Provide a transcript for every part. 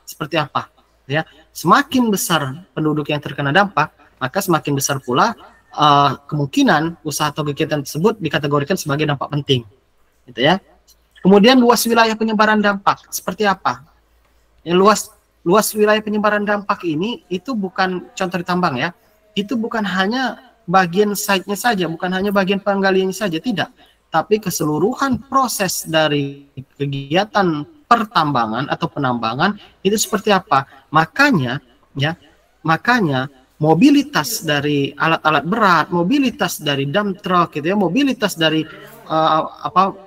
seperti apa, ya. Semakin besar penduduk yang terkena dampak, maka semakin besar pula kemungkinan usaha atau kegiatan tersebut dikategorikan sebagai dampak penting, gitu ya. Kemudian luas wilayah penyebaran dampak seperti apa? Ya, luas wilayah penyebaran dampak ini itu bukan contoh di tambang ya. Itu bukan hanya bagian site-nya saja, bukan hanya bagian penggaliannya saja, tidak. Tapi keseluruhan proses dari kegiatan pertambangan atau penambangan itu seperti apa? Makanya mobilitas dari alat-alat berat, mobilitas dari dump truck gitu ya, mobilitas dari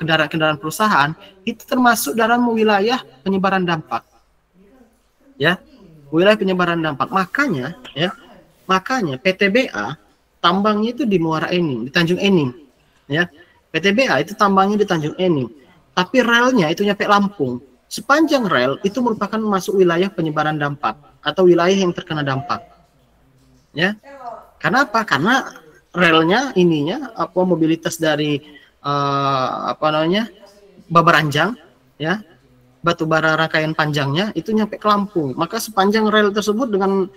kendaraan-kendaraan perusahaan itu termasuk dalam wilayah penyebaran dampak. Ya, wilayah penyebaran dampak. Makanya PTBA tambangnya itu di Muara Enim, di Tanjung Enim. Ya, PTBA itu tambangnya di Tanjung Enim, tapi relnya itu nyampe Lampung. Sepanjang rel itu merupakan masuk wilayah penyebaran dampak atau wilayah yang terkena dampak. Ya, karena apa? Karena relnya ininya mobilitas dari Babaranjang, ya, batu bara rangkaian panjangnya itu nyampe ke Lampung. Maka sepanjang rel tersebut dengan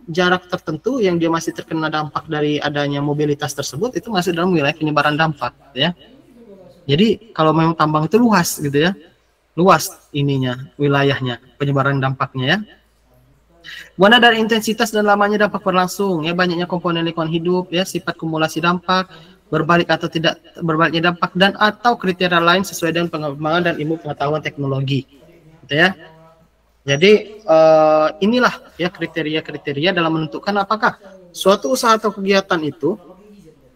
jarak tertentu yang dia masih terkena dampak dari adanya mobilitas tersebut itu masuk dalam wilayah penyebaran dampak, ya. Jadi kalau memang tambang itu luas gitu ya, luas ininya wilayahnya penyebaran dampaknya ya. Warna dari intensitas dan lamanya dampak berlangsung ya, banyaknya komponen lingkungan hidup ya, sifat kumulasi dampak, berbalik atau tidak berbaliknya dampak, dan atau kriteria lain sesuai dengan pengembangan dan ilmu pengetahuan teknologi gitu ya. Jadi inilah ya kriteria-kriteria dalam menentukan apakah suatu usaha atau kegiatan itu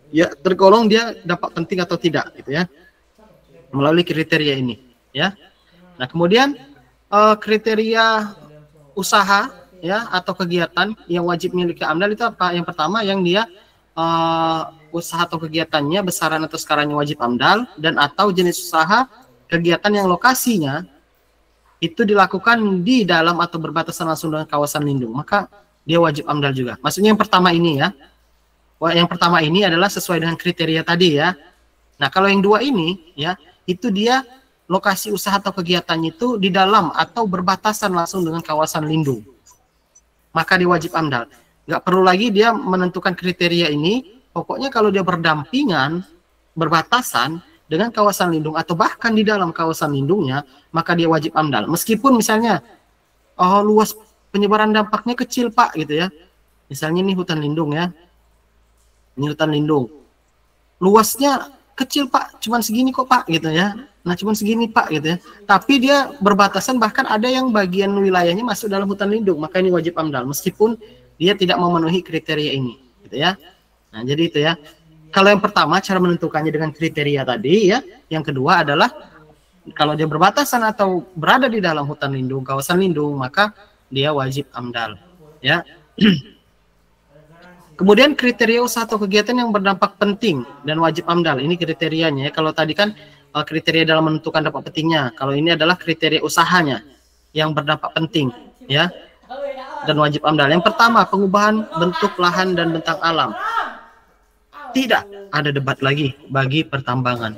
ya tergolong dia dampak penting atau tidak gitu ya, melalui kriteria ini ya. Nah kemudian kriteria usaha ya atau kegiatan yang wajib miliki AMDAL itu apa? Yang pertama yang dia usaha atau kegiatannya besaran atau skalanya wajib AMDAL, dan atau jenis usaha kegiatan yang lokasinya itu dilakukan di dalam atau berbatasan langsung dengan kawasan lindung, maka dia wajib AMDAL juga. Maksudnya yang pertama ini ya. Yang pertama ini adalah sesuai dengan kriteria tadi ya. Nah, kalau yang dua ini ya, itu dia lokasi usaha atau kegiatannya itu di dalam atau berbatasan langsung dengan kawasan lindung, maka dia wajib AMDAL. Nggak perlu lagi dia menentukan kriteria ini, pokoknya kalau dia berdampingan, berbatasan dengan kawasan lindung atau bahkan di dalam kawasan lindungnya, maka dia wajib AMDAL. Meskipun misalnya luas penyebaran dampaknya kecil Pak gitu ya. Misalnya ini hutan lindung ya. Ini hutan lindung. Luasnya kecil Pak, cuman segini kok Pak gitu ya. Nah, cuman segini Pak gitu ya. Tapi dia berbatasan, bahkan ada yang bagian wilayahnya masuk dalam hutan lindung, maka ini wajib AMDAL meskipun dia tidak memenuhi kriteria ini gitu ya. Nah, jadi itu ya. Kalau yang pertama cara menentukannya dengan kriteria tadi ya. Yang kedua adalah kalau dia berbatasan atau berada di dalam hutan lindung, kawasan lindung, maka dia wajib AMDAL ya. Kemudian kriteria usaha atau kegiatan yang berdampak penting dan wajib AMDAL. Ini kriterianya ya. Kalau tadi kan kriteria dalam menentukan dampak pentingnya. Kalau ini adalah kriteria usahanya yang berdampak penting ya dan wajib AMDAL. Yang pertama, pengubahan bentuk lahan dan bentang alam. Tidak ada debat lagi bagi pertambangan.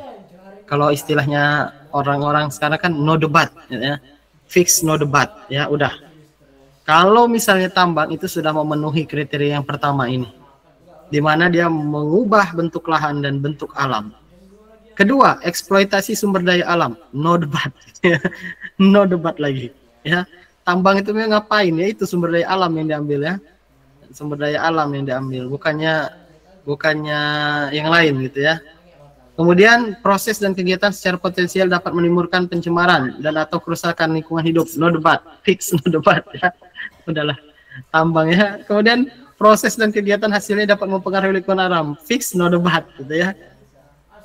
Kalau istilahnya orang-orang sekarang kan no debat ya. Fix no debat ya, udah. Kalau misalnya tambang itu sudah memenuhi kriteria yang pertama ini, di mana dia mengubah bentuk lahan dan bentuk alam. Kedua, eksploitasi sumber daya alam, no debat, no debat lagi. Ya, tambang itu ngapain ya? Itu sumber daya alam yang diambil ya, sumber daya alam yang diambil, bukannya yang lain gitu ya. Kemudian proses dan kegiatan secara potensial dapat menimbulkan pencemaran dan atau kerusakan lingkungan hidup, no debat, fix no debat ya. Udahlah, tambang ya. Kemudian proses dan kegiatan hasilnya dapat mempengaruhi lingkungan alam, fix no debat gitu ya.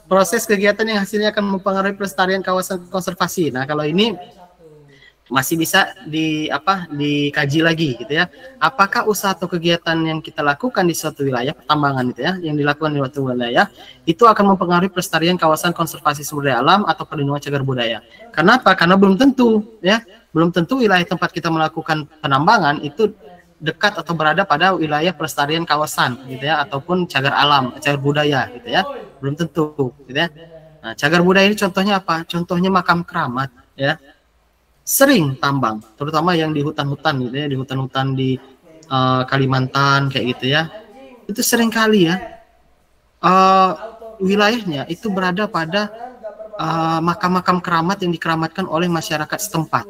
Proses kegiatan yang hasilnya akan mempengaruhi pelestarian kawasan konservasi. Nah, kalau ini masih bisa dikaji lagi gitu ya. Apakah usaha atau kegiatan yang kita lakukan di suatu wilayah pertambangan itu ya, yang dilakukan di suatu wilayah itu akan mempengaruhi pelestarian kawasan konservasi sumber daya alam atau perlindungan cagar budaya. Kenapa? Karena belum tentu ya, belum tentu wilayah tempat kita melakukan penambangan itu dekat atau berada pada wilayah pelestarian kawasan gitu ya, ataupun cagar alam, cagar budaya gitu ya. Belum tentu gitu ya. Nah, cagar budaya ini contohnya apa? Contohnya makam keramat ya. sering tambang, terutama yang di hutan-hutan gitu ya, di hutan-hutan di Kalimantan kayak gitu ya. Itu sering kali ya uh, wilayahnya itu berada pada makam-makam keramat yang dikeramatkan oleh masyarakat setempat,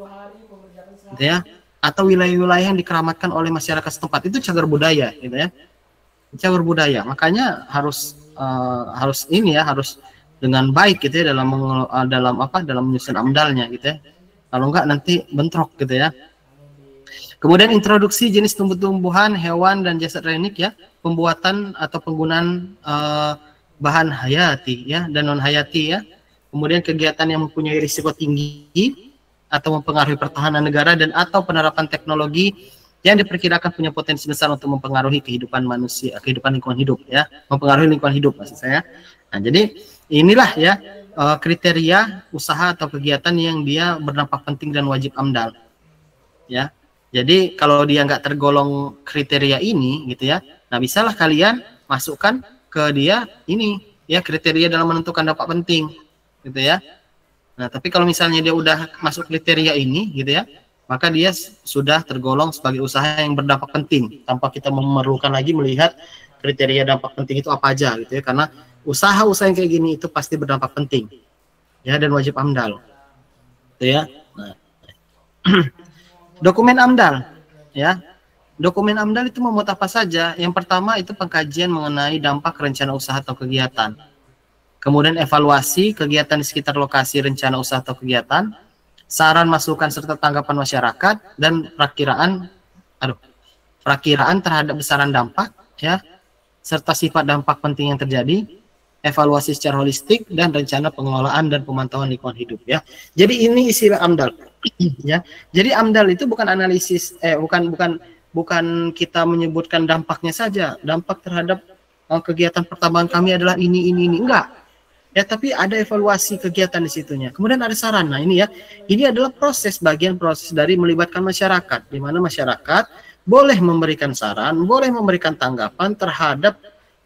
gitu ya, atau wilayah-wilayah yang dikeramatkan oleh masyarakat setempat. Itu cagar budaya, gitu ya, cagar budaya. Makanya harus ini ya, harus dengan baik gitu ya dalam menyusun amdalnya gitu ya. Kalau enggak nanti bentrok gitu ya. Kemudian introduksi jenis tumbuh-tumbuhan, hewan dan jasad renik ya, pembuatan atau penggunaan bahan hayati ya dan non hayati ya. Kemudian kegiatan yang mempunyai risiko tinggi atau mempengaruhi pertahanan negara dan atau penerapan teknologi yang diperkirakan punya potensi besar untuk mempengaruhi kehidupan manusia, kehidupan lingkungan hidup ya, mempengaruhi lingkungan hidup maksud saya. Nah, jadi inilah ya kriteria usaha atau kegiatan yang dia berdampak penting dan wajib AMDAL ya. Jadi kalau dia nggak tergolong kriteria ini gitu ya, nah bisalah kalian masukkan ke dia ini ya kriteria dalam menentukan dampak penting gitu ya. Nah tapi kalau misalnya dia udah masuk kriteria ini gitu ya, maka dia sudah tergolong sebagai usaha yang berdampak penting tanpa kita memerlukan lagi melihat kriteria dampak penting itu apa aja gitu ya, karena usaha-usaha yang kayak gini itu pasti berdampak penting ya dan wajib AMDAL gitu ya. Nah, dokumen AMDAL ya. Dokumen AMDAL itu memuat apa saja? Yang pertama itu pengkajian mengenai dampak rencana usaha atau kegiatan. Kemudian evaluasi kegiatan di sekitar lokasi rencana usaha atau kegiatan, saran masukan serta tanggapan masyarakat dan perakiraan terhadap besaran dampak ya, serta sifat dampak penting yang terjadi, evaluasi secara holistik dan rencana pengelolaan dan pemantauan lingkungan hidup ya. Jadi ini istilah AMDAL ya. Jadi AMDAL itu bukan analisis bukan kita menyebutkan dampaknya saja. Dampak terhadap kegiatan pertambangan kami adalah ini enggak. Ya, tapi ada evaluasi kegiatan di situnya. Kemudian ada saran. Nah, ini ya. Ini adalah bagian proses dari melibatkan masyarakat, di mana masyarakat boleh memberikan saran, boleh memberikan tanggapan terhadap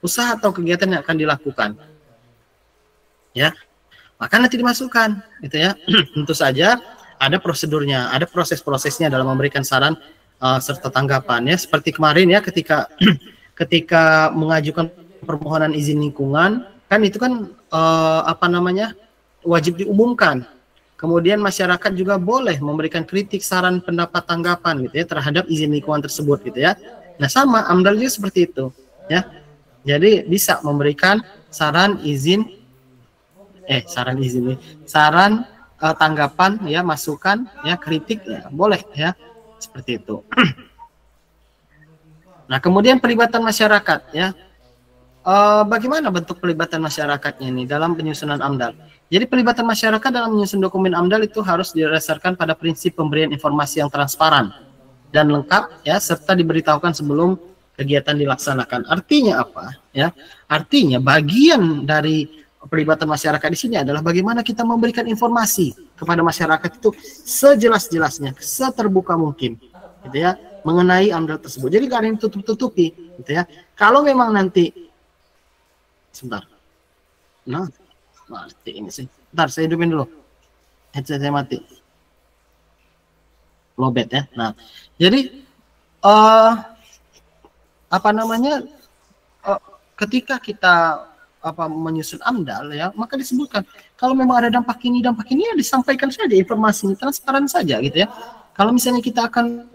usaha atau kegiatan yang akan dilakukan. Ya. Maka nanti dimasukkan, gitu ya. Tentu saja ada prosedurnya, ada proses-prosesnya dalam memberikan saran serta tanggapan ya. Seperti kemarin ya ketika mengajukan permohonan izin lingkungan kan itu kan wajib diumumkan. Kemudian masyarakat juga boleh memberikan kritik, saran, pendapat, tanggapan gitu ya terhadap izin lingkungan tersebut gitu ya. Nah, sama AMDAL juga seperti itu ya. Jadi bisa memberikan saran tanggapan ya, masukan ya, kritik ya, boleh ya. Seperti itu. Nah, kemudian pelibatan masyarakat ya. Bagaimana bentuk pelibatan masyarakatnya ini dalam penyusunan AMDAL? Jadi pelibatan masyarakat dalam menyusun dokumen AMDAL itu harus didasarkan pada prinsip pemberian informasi yang transparan dan lengkap ya, serta diberitahukan sebelum kegiatan dilaksanakan. Artinya apa? Ya, artinya bagian dari pelibatan masyarakat di sini adalah bagaimana kita memberikan informasi kepada masyarakat itu sejelas-jelasnya, seterbuka mungkin, gitu ya, mengenai AMDAL tersebut. Jadi nggak ada yang tutup-tutupi, gitu ya. Kalau memang nanti sebentar. Nah, mati ini sih. Bentar, saya hidupin dulu. Headset saya mati. Lowbat ya. Nah, jadi ketika kita menyusun AMDAL ya, maka disebutkan kalau memang ada dampak ini ya disampaikan saja informasinya, transparan saja gitu ya. Kalau misalnya kita akan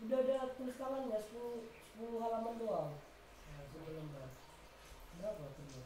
udah ada tulis tangannya 10 halaman doang. Berapa tuh?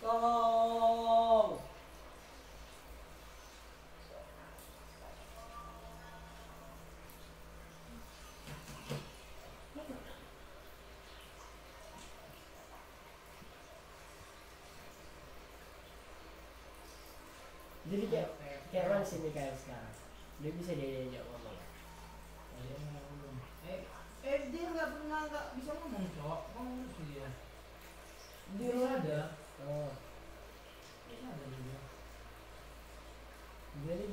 Tolong. Jadi kayak orang sini kayak sekarang, dia bisa diajak ngomong. Dia nggak bisa ngomong, cok. Ngomong sih dia. Di rumah ada. Oh, Ada juga. jadi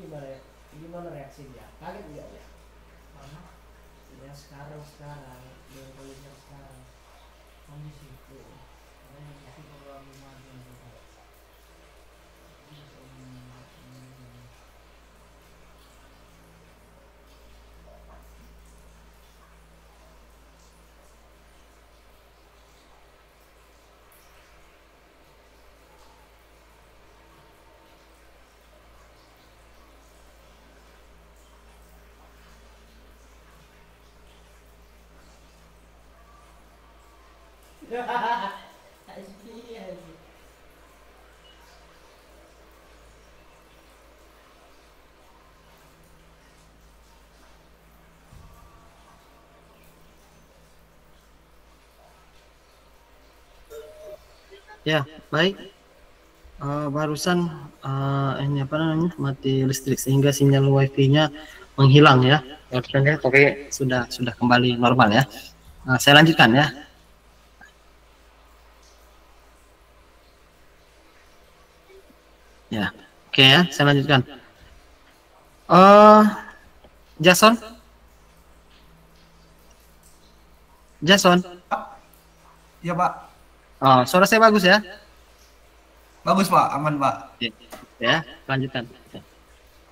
gimana reaksi dia? Kaget nggak ya? Karena Ya sekarang dengan kondisi yang sekarang. kondisi itu. Karena yang itu kalau rumah ada yang juga. Iya sih. Ya, baik. Barusan ini apa namanya mati listrik sehingga sinyal wifi-nya menghilang ya. Oke, sudah kembali normal ya. Saya lanjutkan ya. Ya, oke ya, saya lanjutkan. Jason, Jason. Ya Pak, Suara saya bagus ya? bagus Pak, aman Pak. Ya, lanjutkan.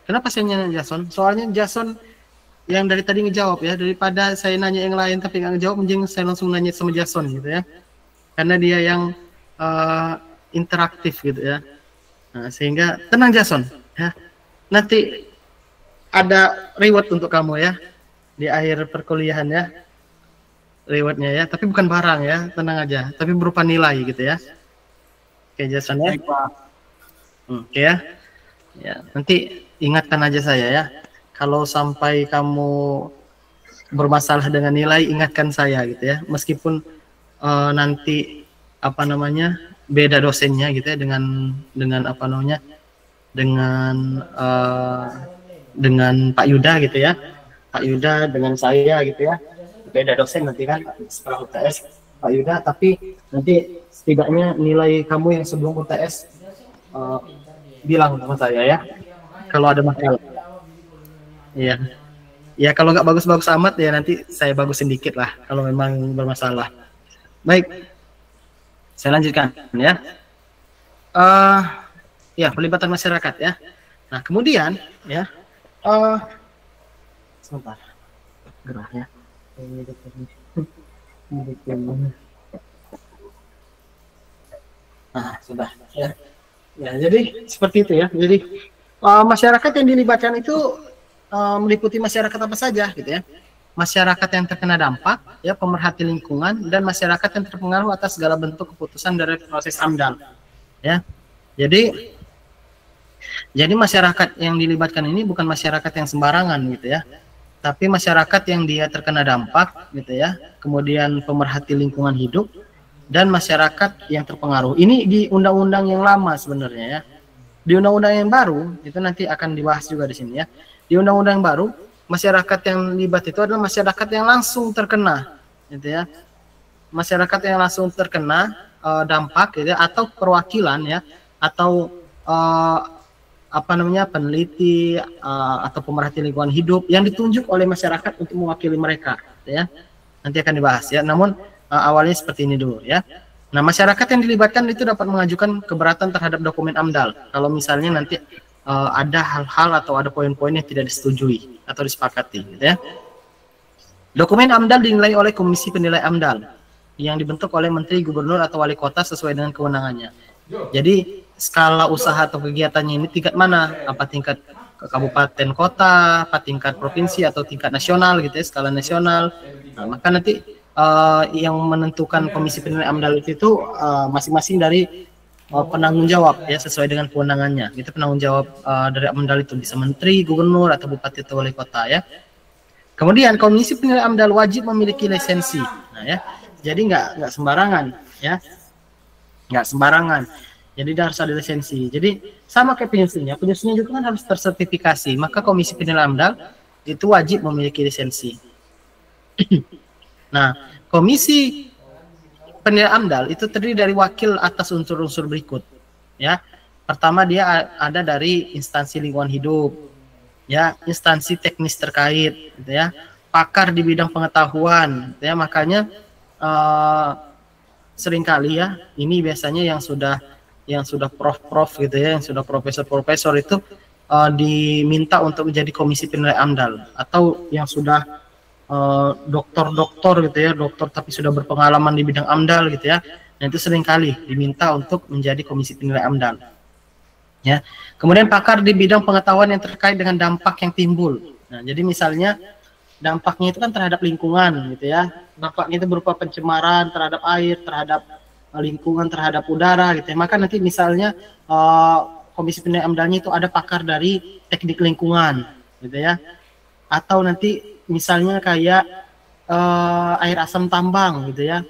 Kenapa saya nanya Jason? Soalnya Jason yang dari tadi ngejawab ya, daripada saya nanya yang lain tapi nggak ngejawab, mending saya langsung nanya sama Jason gitu ya, karena dia yang interaktif gitu ya. Nah, sehingga tenang Jason ya, nanti ada reward untuk kamu ya di akhir perkuliahan ya, rewardnya ya, tapi bukan barang ya, tenang aja, tapi berupa nilai gitu ya. Oke Jason ya. Baik Pak. Oke ya. Ya, nanti ingatkan aja saya ya. Kalau sampai kamu bermasalah dengan nilai, ingatkan saya gitu ya. Meskipun nanti apa namanya beda dosennya gitu ya, dengan apa namanya dengan Pak Yuda gitu ya. Pak Yuda dengan saya gitu ya. Beda dosen nanti kan setelah UTS Pak Yuda, tapi nanti setidaknya nilai kamu yang sebelum UTS bilang sama saya ya kalau ada masalah. Iya. Ya kalau nggak bagus-bagus amat ya nanti saya bagusin dikit lah kalau memang bermasalah. Baik, saya lanjutkan ya. Ya pelibatan masyarakat ya. Nah kemudian ya, sebentar, gerah ya. Nah sudah ya. Ya jadi seperti itu ya. Jadi masyarakat yang dilibatkan itu meliputi masyarakat apa saja gitu ya. Masyarakat yang terkena dampak, ya pemerhati lingkungan, dan masyarakat yang terpengaruh atas segala bentuk keputusan dari proses AMDAL. Ya, jadi masyarakat yang dilibatkan ini bukan masyarakat yang sembarangan gitu ya, tapi masyarakat yang dia terkena dampak gitu ya, kemudian pemerhati lingkungan hidup, dan masyarakat yang terpengaruh. Ini di undang-undang yang lama sebenarnya ya. Di undang-undang yang baru itu nanti akan dibahas juga di sini ya. Di undang-undang baru, masyarakat yang libat itu adalah masyarakat yang langsung terkena, gitu ya. Masyarakat yang langsung terkena dampak, gitu ya, atau perwakilan ya, atau apa namanya peneliti atau pemerhati lingkungan hidup yang ditunjuk oleh masyarakat untuk mewakili mereka, gitu ya. Nanti akan dibahas ya. Namun awalnya seperti ini dulu ya. Nah, masyarakat yang dilibatkan itu dapat mengajukan keberatan terhadap dokumen AMDAL kalau misalnya nanti ada hal-hal atau ada poin-poin yang tidak disetujui atau disepakati gitu ya. Dokumen AMDAL dinilai oleh Komisi Penilai AMDAL yang dibentuk oleh Menteri, Gubernur atau Wali Kota sesuai dengan kewenangannya. Jadi skala usaha atau kegiatannya ini tingkat mana, apa tingkat ke kabupaten kota, apa tingkat provinsi atau tingkat nasional gitu ya, skala nasional. Nah, maka nanti yang menentukan komisi penilai AMDAL itu masing-masing dari penanggung jawab ya, sesuai dengan kewenangannya. Itu penanggung jawab dari AMDAL itu bisa menteri, gubernur atau bupati atau wali kota ya. Kemudian komisi penilai AMDAL wajib memiliki lisensi. Nah ya, jadi nggak sembarangan ya, nggak sembarangan. Jadi harus ada lisensi. Jadi sama kayak penyusunnya juga kan harus tersertifikasi. Maka komisi penilai AMDAL itu wajib memiliki lisensi. Nah, komisi penilai AMDAL itu terdiri dari wakil atas unsur-unsur berikut. Ya, pertama dia ada dari instansi lingkungan hidup, ya, instansi teknis terkait, gitu ya, pakar di bidang pengetahuan, gitu ya. Makanya seringkali ya, ini biasanya yang sudah prof gitu ya, yang sudah profesor itu diminta untuk menjadi komisi penilai AMDAL, atau yang sudah doktor gitu ya, doktor tapi sudah berpengalaman di bidang AMDAL gitu ya. Nah, itu seringkali diminta untuk menjadi komisi penilai AMDAL. Ya. Kemudian pakar di bidang pengetahuan yang terkait dengan dampak yang timbul. Nah, jadi misalnya dampaknya itu kan terhadap lingkungan gitu ya. Dampaknya itu berupa pencemaran terhadap air, terhadap lingkungan, terhadap udara gitu ya. Maka nanti misalnya komisi penilai AMDAL-nya itu ada pakar dari teknik lingkungan gitu ya. Atau nanti misalnya kayak air asam tambang gitu ya.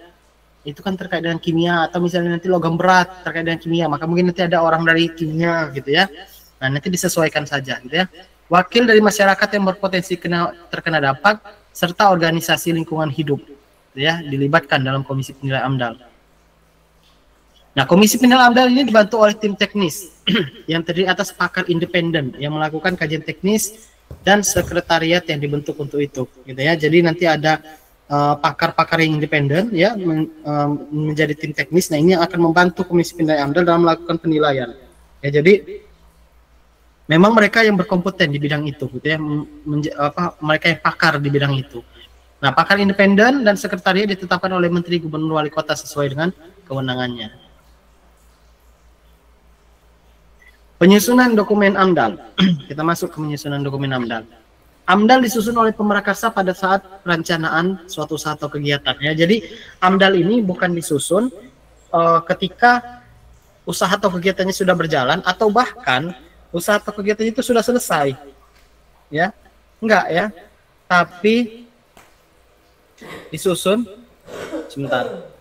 Itu kan terkait dengan kimia, atau misalnya nanti logam berat terkait dengan kimia, maka mungkin nanti ada orang dari kimia gitu ya. Nah, nanti disesuaikan saja gitu ya. Wakil dari masyarakat yang berpotensi terkena dampak serta organisasi lingkungan hidup gitu ya, dilibatkan dalam komisi penilai AMDAL. Nah, komisi penilai AMDAL ini dibantu oleh tim teknis yang terdiri atas pakar independen yang melakukan kajian teknis dan sekretariat yang dibentuk untuk itu gitu ya. Jadi nanti ada pakar-pakar yang independen ya, menjadi tim teknis. Nah, ini yang akan membantu komisi penilai AMDAL dalam melakukan penilaian ya. Jadi memang mereka yang berkompeten di bidang itu gitu ya, mereka yang pakar di bidang itu. Nah, pakar independen dan sekretariat ditetapkan oleh menteri, gubernur, wali kota sesuai dengan kewenangannya. Penyusunan dokumen AMDAL. Kita masuk ke penyusunan dokumen AMDAL. AMDAL disusun oleh pemrakarsa pada saat perencanaan suatu usaha atau kegiatan ya. Jadi AMDAL ini bukan disusun ketika usaha atau kegiatannya sudah berjalan, atau bahkan usaha atau kegiatannya itu sudah selesai. Ya. Enggak ya. Tapi disusun sebentar.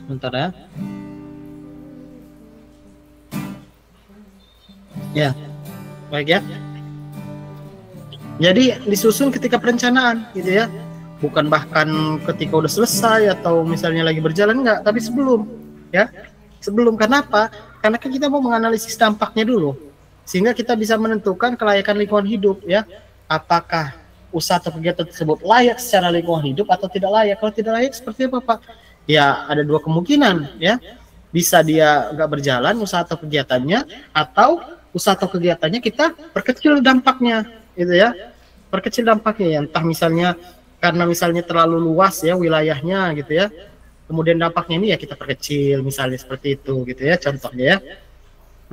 Bentar ya. Ya, baik ya. Jadi disusun ketika perencanaan gitu ya. Bukan bahkan ketika udah selesai atau misalnya lagi berjalan, enggak, tapi sebelum ya. Sebelum, kenapa? Karena kan kita mau menganalisis dampaknya dulu. Sehingga kita bisa menentukan kelayakan lingkungan hidup ya. Apakah usaha atau kegiatan tersebut layak secara lingkungan hidup atau tidak layak. Kalau tidak layak seperti apa, Pak? Ya, ada dua kemungkinan ya. Bisa dia nggak berjalan usaha atau kegiatannya, atau usaha atau kegiatannya kita perkecil dampaknya gitu ya. Perkecil dampaknya ya, entah misalnya karena misalnya terlalu luas ya wilayahnya gitu ya. Kemudian dampaknya ini ya kita perkecil misalnya seperti itu gitu ya, contohnya ya.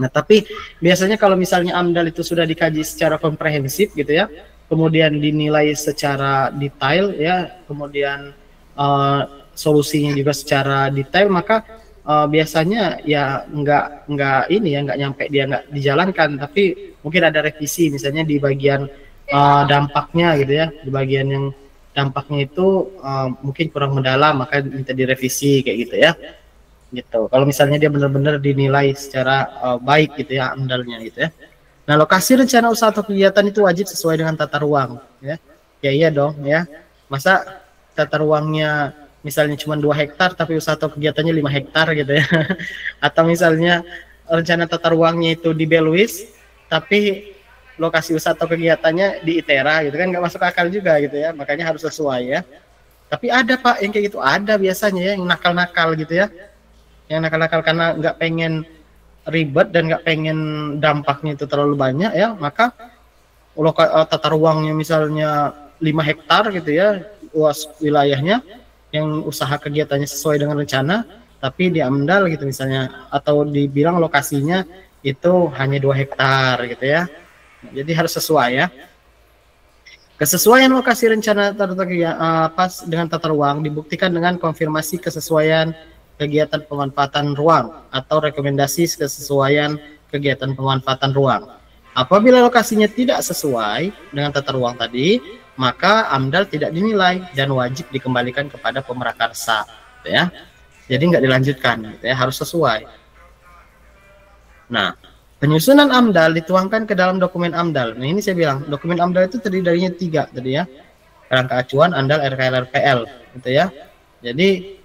Nah, tapi biasanya kalau misalnya AMDAL itu sudah dikaji secara komprehensif gitu ya, kemudian dinilai secara detail ya, kemudian solusinya juga secara detail, maka biasanya ya nggak ini ya, nggak nyampe, dia nggak dijalankan, tapi mungkin ada revisi misalnya di bagian dampaknya gitu ya, di bagian yang dampaknya itu mungkin kurang mendalam, maka minta direvisi kayak gitu ya, gitu. Kalau misalnya dia benar-benar dinilai secara baik gitu ya AMDAL-nya gitu ya. Nah, lokasi rencana usaha atau kegiatan itu wajib sesuai dengan tata ruang ya. Ya iya dong ya, masa tata ruangnya misalnya cuma 2 hektar tapi usaha atau kegiatannya 5 hektar gitu ya. Atau misalnya rencana tata ruangnya itu di Beluis tapi lokasi usaha atau kegiatannya di Itera gitu kan, nggak masuk akal juga gitu ya. Makanya harus sesuai ya. Tapi ada Pak yang kayak gitu, ada biasanya ya yang nakal-nakal gitu ya, yang nakal-nakal karena nggak pengen ribet dan nggak pengen dampaknya itu terlalu banyak ya, maka tata ruangnya misalnya 5 hektar gitu ya, luas wilayahnya, yang usaha kegiatannya sesuai dengan rencana, tapi di AMDAL gitu misalnya, atau dibilang lokasinya itu hanya 2 hektar gitu ya. Jadi harus sesuai ya. Kesesuaian lokasi rencana pas dengan tata ruang dibuktikan dengan konfirmasi kesesuaian kegiatan pemanfaatan ruang atau rekomendasi kesesuaian kegiatan pemanfaatan ruang. Apabila lokasinya tidak sesuai dengan tata ruang tadi, maka AMDAL tidak dinilai dan wajib dikembalikan kepada pemrakarsa, gitu ya. Jadi nggak dilanjutkan, gitu ya, harus sesuai. Nah, penyusunan AMDAL dituangkan ke dalam dokumen AMDAL. Nah, ini saya bilang, dokumen AMDAL itu terdiri darinya 3 tadi ya. Kerangka acuan, AMDAL, RKL, RPL, gitu ya. Jadi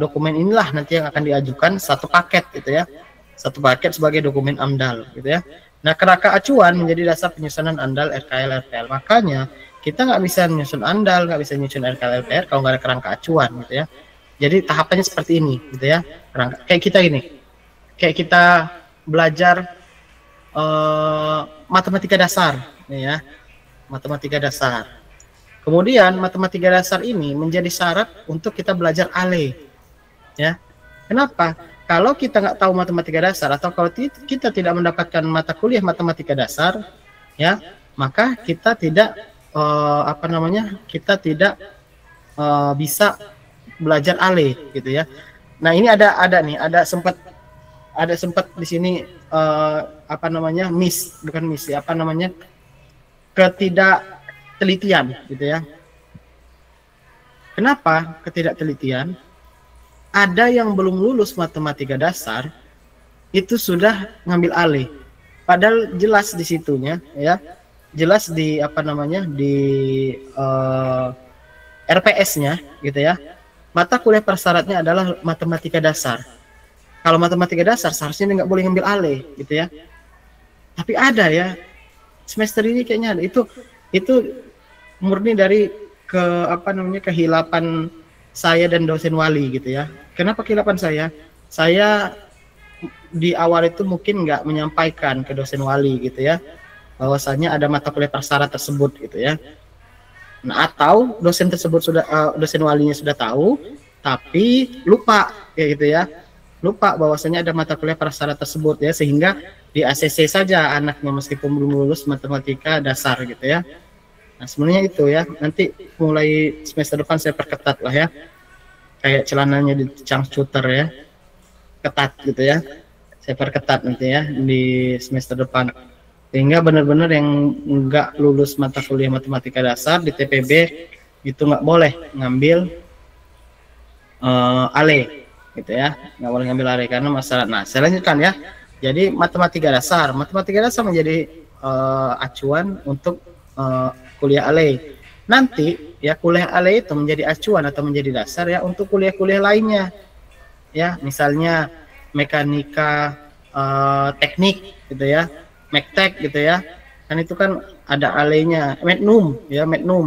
dokumen inilah nanti yang akan diajukan satu paket gitu ya. Satu paket sebagai dokumen AMDAL gitu ya. Nah, kerangka acuan menjadi dasar penyusunan AMDAL, RKL, RPL. Makanya kita nggak bisa menyusun AMDAL, nggak bisa menyusun RKL, RPL kalau nggak ada kerangka acuan gitu ya. Jadi tahapannya seperti ini gitu ya. Kerangka, kayak kita ini. Kayak kita belajar matematika dasar ya, matematika dasar. Kemudian matematika dasar ini menjadi syarat untuk kita belajar ALE ya. Kenapa? Kalau kita nggak tahu matematika dasar atau kalau kita tidak mendapatkan mata kuliah matematika dasar ya, maka kita tidak kita tidak bisa belajar ALE gitu ya. Nah, ini ada sempat di sini ketidaktelitian gitu ya. Kenapa ketidaktelitian? Ada yang belum lulus matematika dasar itu sudah ngambil ALE. Padahal jelas di situnya ya, jelas di di RPS-nya gitu ya. Mata kuliah persyaratnya adalah matematika dasar. Kalau matematika dasar seharusnya nggak boleh ngambil ALE gitu ya. Tapi ada ya, semester ini kayaknya ada. Itu murni dari kehilapan saya dan dosen wali gitu ya. Kenapa kehilapan saya? Saya di awal itu mungkin nggak menyampaikan ke dosen wali gitu ya, bahwasanya ada mata kuliah persyarat tersebut gitu ya. Nah, atau dosen tersebut dosen walinya sudah tahu, tapi lupa ya gitu ya. Lupa bahwasanya ada mata kuliah persyarat tersebut ya, sehingga di ACC saja anaknya meskipun belum lulus matematika dasar gitu ya. Nah, sebenarnya itu ya, nanti mulai semester depan saya perketat lah ya, kayak celananya di cangcuter ya, ketat gitu ya, saya perketat nanti ya di semester depan, sehingga benar-benar yang nggak lulus mata kuliah matematika dasar di TPB itu nggak boleh ngambil ALE gitu ya, nggak boleh ngambil ALE karena masalah. Nah, saya lanjutkan ya. Jadi matematika dasar menjadi acuan untuk kuliah ALE. Nanti ya kuliah ALE itu menjadi acuan atau menjadi dasar ya untuk kuliah-kuliah lainnya. Ya, misalnya mekanika teknik gitu ya, mektek gitu ya. Kan itu kan ada ALE-nya, metnum ya, metnum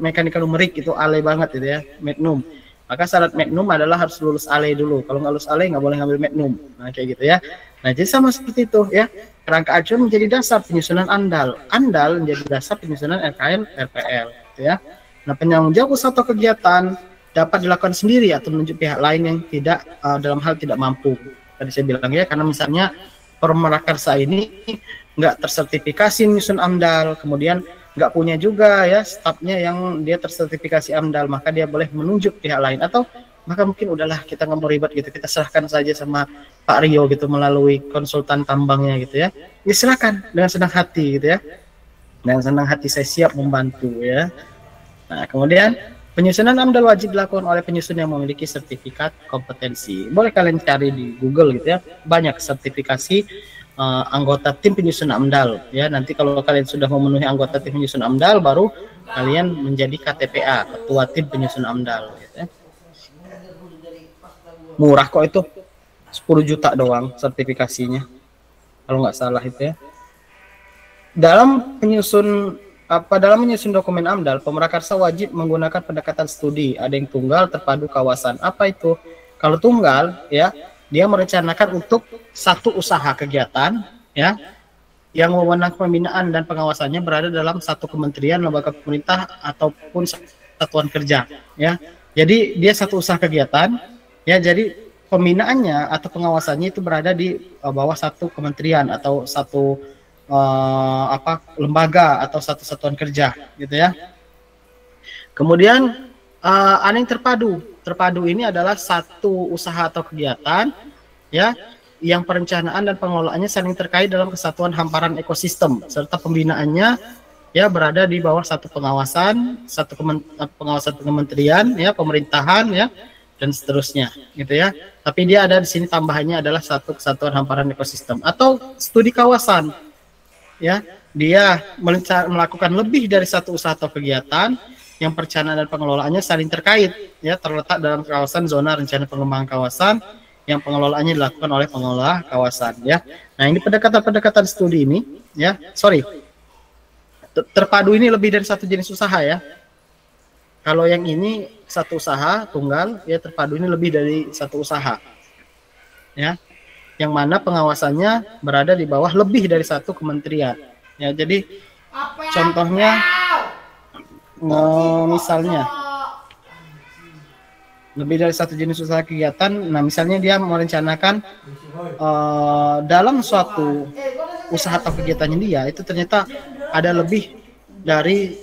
mekanika numerik itu ALE banget gitu ya, metnum. Maka syarat metnum adalah harus lulus ALE dulu. Kalau nggak lulus ALE nggak boleh ngambil metnum. Nah, kayak gitu ya. Nah, jadi sama seperti itu ya. Kerangka acuan menjadi dasar penyusunan AMDAL. AMDAL menjadi dasar penyusunan RKL, RPL gitu ya. Nah, penanggung jawab usaha atau kegiatan dapat dilakukan sendiri atau menunjuk pihak lain yang tidak dalam hal tidak mampu. Tadi saya bilang ya, karena misalnya Pemrakarsa ini nggak tersertifikasi menyusun AMDAL, kemudian nggak punya juga ya stafnya yang dia tersertifikasi AMDAL, maka dia boleh menunjuk pihak lain, atau maka mungkin udahlah kita nggak mau ribet gitu, kita serahkan saja sama Pak Rio gitu melalui konsultan tambangnya gitu ya. Ya silakan dengan senang hati gitu ya. Dengan senang hati saya siap membantu ya. Nah, kemudian penyusunan AMDAL wajib dilakukan oleh penyusun yang memiliki sertifikat kompetensi. Boleh kalian cari di Google gitu ya. Banyak sertifikasi anggota tim penyusun AMDAL ya. Nanti kalau kalian sudah memenuhi anggota tim penyusun AMDAL, baru kalian menjadi KTPA, ketua tim penyusun AMDAL gitu ya. Murah kok itu, 10 juta doang sertifikasinya kalau nggak salah itu ya. Dalam penyusun dalam menyusun dokumen AMDAL, pemrakarsa wajib menggunakan pendekatan studi. Ada yang tunggal, terpadu, kawasan. Apa itu? Kalau tunggal, ya, dia merencanakan untuk satu usaha kegiatan, ya, yang wewenang pembinaan dan pengawasannya berada dalam satu kementerian, lembaga pemerintah ataupun satuan kerja, ya. Jadi dia satu usaha kegiatan, ya. Jadi pembinaannya atau pengawasannya itu berada di bawah satu kementerian atau satu lembaga atau satu satuan kerja, gitu ya. Kemudian ada yang terpadu. Terpadu ini adalah satu usaha atau kegiatan, ya, yang perencanaan dan pengelolaannya saling terkait dalam kesatuan hamparan ekosistem serta pembinaannya, ya, berada di bawah satu pengawasan, pengawasan kementerian, ya, pemerintahan, ya, dan seterusnya, gitu ya. Tapi dia ada di sini tambahannya adalah satu kesatuan hamparan ekosistem atau studi kawasan, ya. Dia melakukan lebih dari satu usaha atau kegiatan yang perencanaan dan pengelolaannya saling terkait, ya, terletak dalam kawasan zona rencana pengembangan kawasan yang pengelolaannya dilakukan oleh pengelola kawasan, ya. Nah, ini pendekatan studi ini, ya, terpadu ini lebih dari satu jenis usaha, ya. Kalau yang ini satu usaha tunggal, ya, terpadu ini lebih dari satu usaha, ya, yang mana pengawasannya berada di bawah lebih dari satu kementerian, ya. Jadi contohnya, misalnya lebih dari satu jenis usaha kegiatan. Nah, misalnya dia merencanakan dalam suatu usaha atau kegiatannya dia itu ternyata ada lebih dari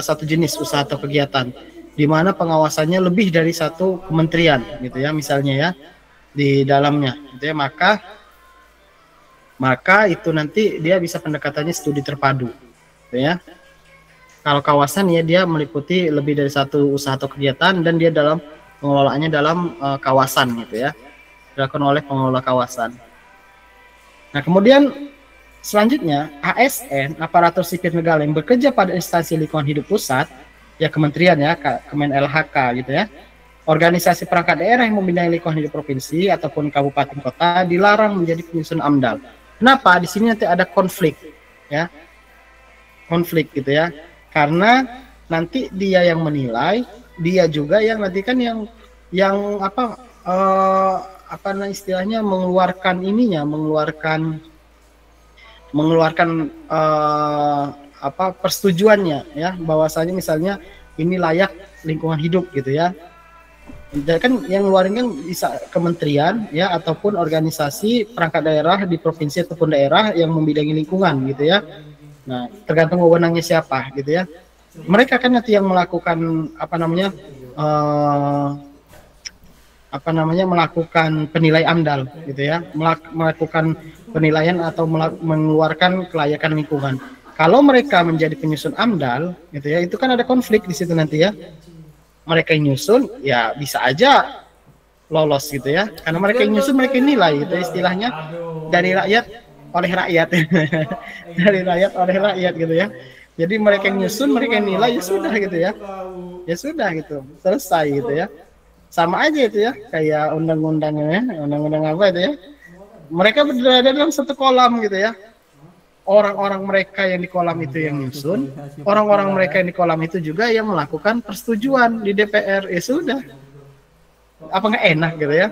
satu jenis usaha atau kegiatan, di mana pengawasannya lebih dari satu kementerian, gitu ya, misalnya, ya, di dalamnya, gitu ya. Maka itu nanti dia bisa pendekatannya studi terpadu, gitu ya. Kalau kawasan, ya, dia meliputi lebih dari satu usaha atau kegiatan dan dia dalam pengelolaannya dalam kawasan, gitu ya, dilakukan oleh pengelola kawasan. Nah, kemudian selanjutnya ASN, aparatur sipil negara yang bekerja pada instansi lingkungan hidup pusat, ya, kementerian, ya, Kemen LHK, gitu ya. Organisasi perangkat daerah yang membidangi lingkungan hidup provinsi ataupun kabupaten kota dilarang menjadi penyusun AMDAL. Kenapa? Di sini nanti ada konflik, ya, konflik, gitu ya. Karena nanti dia yang menilai, dia juga yang nanti kan yang istilahnya mengeluarkan persetujuannya, ya, bahwasanya misalnya ini layak lingkungan hidup, gitu ya. Dan kan yang ngeluarin kan bisa kementerian, ya, ataupun organisasi perangkat daerah di provinsi ataupun daerah yang membidangi lingkungan, gitu ya. Nah, tergantung wewenangnya siapa, gitu ya. Mereka kan nanti yang melakukan melakukan penilai AMDAL, gitu ya, melakukan penilaian atau mengeluarkan kelayakan lingkungan. Kalau mereka menjadi penyusun AMDAL, gitu ya, itu kan ada konflik di situ nanti, ya. Mereka yang nyusun, ya, bisa aja lolos, gitu ya, karena mereka yang nyusun, mereka yang nilai, gitu, istilahnya dari rakyat oleh rakyat. Dari rakyat oleh rakyat, gitu ya. Jadi mereka yang nyusun, mereka yang nilai, ya sudah, gitu ya. Ya sudah, gitu, selesai, gitu ya. Sama aja itu, ya, kayak undang-undangnya, undang-undang apa itu, ya. Mereka berada dalam satu kolam, gitu ya. Orang-orang mereka yang di kolam itu yang nyusun, orang-orang mereka yang di kolam itu juga yang melakukan persetujuan di DPR. Ya sudah. Apa nggak enak, gitu ya?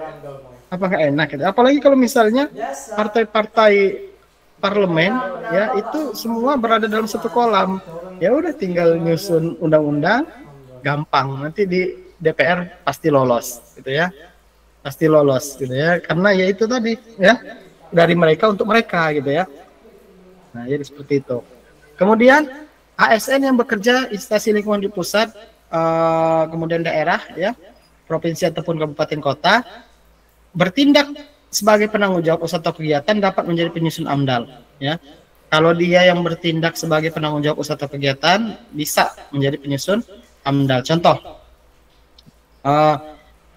Apa nggak enak, gitu. Apalagi kalau misalnya partai-partai parlemen, ya, itu semua berada dalam satu kolam. Ya udah, tinggal nyusun undang-undang, gampang. Nanti di DPR pasti lolos, gitu ya. Pasti lolos, gitu ya. Karena ya itu tadi, ya, dari mereka untuk mereka, gitu ya. Nah, jadi seperti itu. Kemudian ASN yang bekerja instansi lingkungan di pusat, kemudian daerah, ya, provinsi ataupun kabupaten kota, bertindak sebagai penanggung jawab usaha atau kegiatan dapat menjadi penyusun AMDAL, ya. Kalau dia yang bertindak sebagai penanggung jawab usaha atau kegiatan bisa menjadi penyusun AMDAL. Contoh,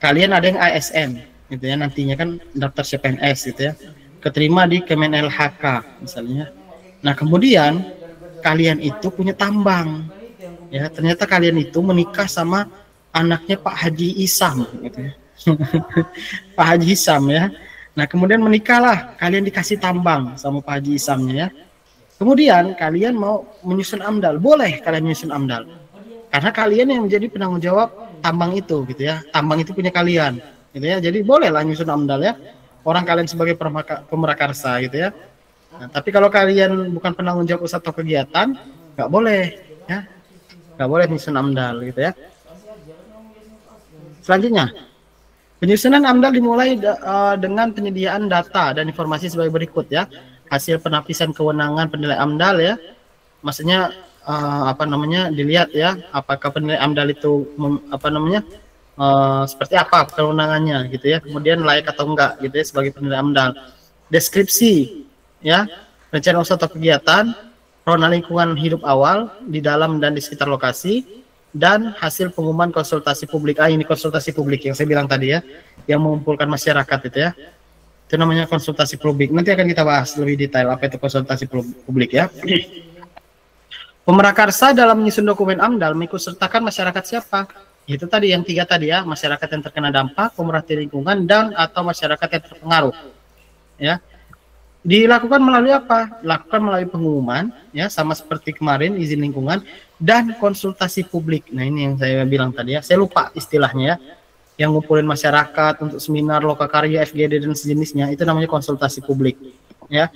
kalian ada yang ASN, gitu ya, nantinya kan daftar CPNS, gitu ya, keterima di Kemen LHK misalnya. Nah, kemudian kalian itu punya tambang, ya, ternyata kalian itu menikah sama anaknya Pak Haji Isam, gitu ya. Pak Haji Isam, ya. Nah, kemudian menikahlah, kalian dikasih tambang sama Pak Haji Isamnya, ya. Kemudian kalian mau menyusun AMDAL, boleh kalian menyusun AMDAL. Karena kalian yang menjadi penanggung jawab tambang itu gitu ya. Tambang itu punya kalian gitu ya. Jadi bolehlah nyusun AMDAL ya. Orang kalian sebagai pemrakarsa gitu ya. Nah, tapi kalau kalian bukan penanggung jawab usaha atau kegiatan, nggak boleh ya. Nggak boleh nyusun AMDAL gitu ya. Selanjutnya, penyusunan AMDAL dimulai dengan penyediaan data dan informasi sebagai berikut ya. Hasil penapisan kewenangan penilai AMDAL ya. Maksudnya dilihat ya, apakah penilai AMDAL itu seperti apa kewenangannya gitu ya. Kemudian layak atau enggak gitu ya sebagai penilai AMDAL. Deskripsi ya, rencana usaha atau kegiatan, rona lingkungan hidup awal di dalam dan di sekitar lokasi, dan hasil pengumuman konsultasi publik. Ini konsultasi publik yang saya bilang tadi ya, yang mengumpulkan masyarakat itu ya. Itu namanya konsultasi publik. Nanti akan kita bahas lebih detail apa itu konsultasi publik ya. Pemrakarsa dalam menyusun dokumen AMDAL mengikut sertakan masyarakat siapa? Itu tadi yang 3 tadi ya, masyarakat yang terkena dampak, pemerhati lingkungan, dan atau masyarakat yang terpengaruh. Ya. Dilakukan melalui apa? Dilakukan melalui pengumuman ya, sama seperti kemarin izin lingkungan dan konsultasi publik. Nah, ini yang saya bilang tadi ya. Saya lupa istilahnya ya. Yang ngumpulin masyarakat untuk seminar, lokakarya, FGD dan sejenisnya, itu namanya konsultasi publik ya.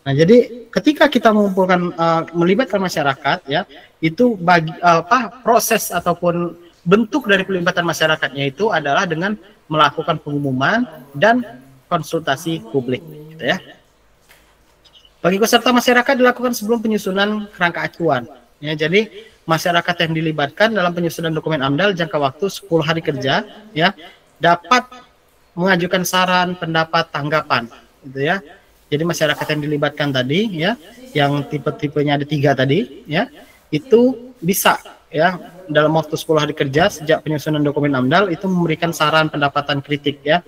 Nah, jadi ketika kita mengumpulkan melibatkan masyarakat ya, itu proses ataupun bentuk dari pelibatan masyarakatnya itu adalah dengan melakukan pengumuman dan konsultasi publik gitu ya. Bagi peserta masyarakat dilakukan sebelum penyusunan kerangka acuan ya. Jadi masyarakat yang dilibatkan dalam penyusunan dokumen AMDAL jangka waktu 10 hari kerja ya, dapat mengajukan saran, pendapat, tanggapan gitu ya. Jadi masyarakat yang dilibatkan tadi ya, yang tipe-tipenya ada 3 tadi ya, itu bisa ya dalam waktu 10 hari kerja sejak penyusunan dokumen AMDAL itu memberikan saran, pendapatan, kritik ya,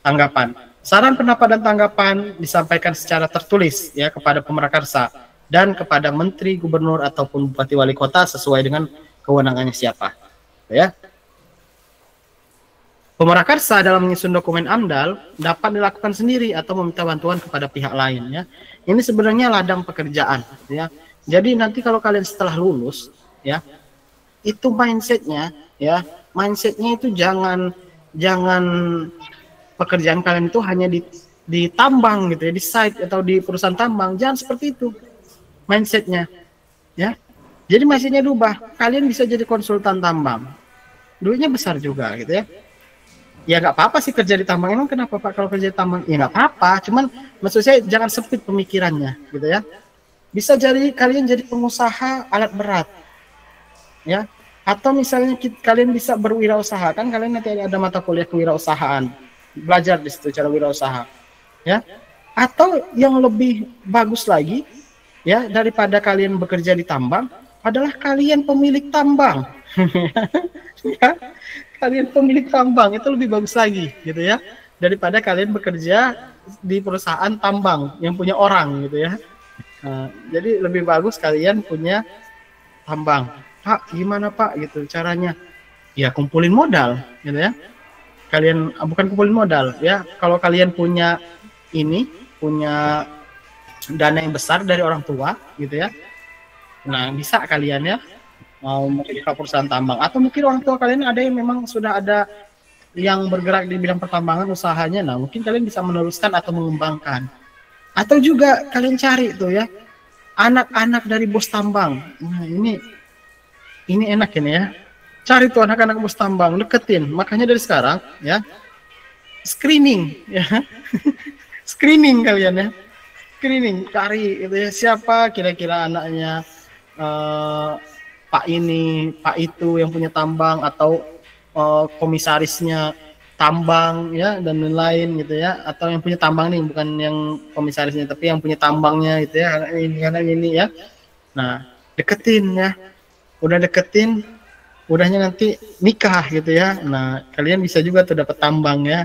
tanggapan. Saran, pendapat, dan tanggapan disampaikan secara tertulis ya kepada pemrakarsa dan kepada menteri, gubernur, ataupun bupati wali kota sesuai dengan kewenangannya siapa ya. Pemrakarsa dalam menyusun dokumen AMDAL dapat dilakukan sendiri atau meminta bantuan kepada pihak lain ya. Ini sebenarnya ladang pekerjaan ya. Jadi nanti kalau kalian setelah lulus ya, itu mindsetnya itu jangan pekerjaan kalian itu hanya di tambang gitu ya, di site atau di perusahaan tambang. Jangan seperti itu mindsetnya ya. Jadi mindsetnya diubah. Kalian bisa jadi konsultan tambang, duitnya besar juga gitu ya. Ya nggak apa-apa sih kerja di tambang. Emang kenapa Pak kalau kerja di tambang? Ya nggak apa-apa, cuman maksud saya jangan sempit pemikirannya gitu ya. Bisa jadi kalian jadi pengusaha alat berat ya, atau misalnya kalian bisa berwirausaha. Kan kalian nanti ada mata kuliah kewirausahaan, belajar di situ cara wirausaha ya. Atau yang lebih bagus lagi ya, daripada kalian bekerja di tambang adalah kalian pemilik tambang. Ya, kalian pemilik tambang itu lebih bagus lagi gitu ya, daripada kalian bekerja di perusahaan tambang yang punya orang gitu ya. Nah, jadi lebih bagus kalian punya tambang. Pak, gimana Pak gitu caranya? Ya kumpulin modal gitu ya. Kalian bukan kumpulin modal ya, kalau kalian punya dana yang besar dari orang tua gitu ya, nah bisa kalian ya mau membuka perusahaan tambang. Atau mungkin orang tua kalian ada yang memang sudah ada yang bergerak di bidang pertambangan usahanya, nah mungkin kalian bisa meneruskan atau mengembangkan. Atau juga kalian cari tuh ya anak-anak dari bos tambang. Nah ini enak ini ya, cari tuh anak-anak bos tambang, deketin. Makanya dari sekarang ya screening ya screening kalian ya, screening, cari gitu ya, siapa kira-kira anaknya Pak ini, Pak itu yang punya tambang, atau komisarisnya tambang ya dan lain-lain gitu ya, atau yang punya tambang nih bukan yang komisarisnya tapi yang punya tambangnya gitu ya, anak ini ya. Nah deketin ya, udah deketin, udahnya nanti nikah gitu ya. Nah kalian bisa juga tuh dapat tambang ya.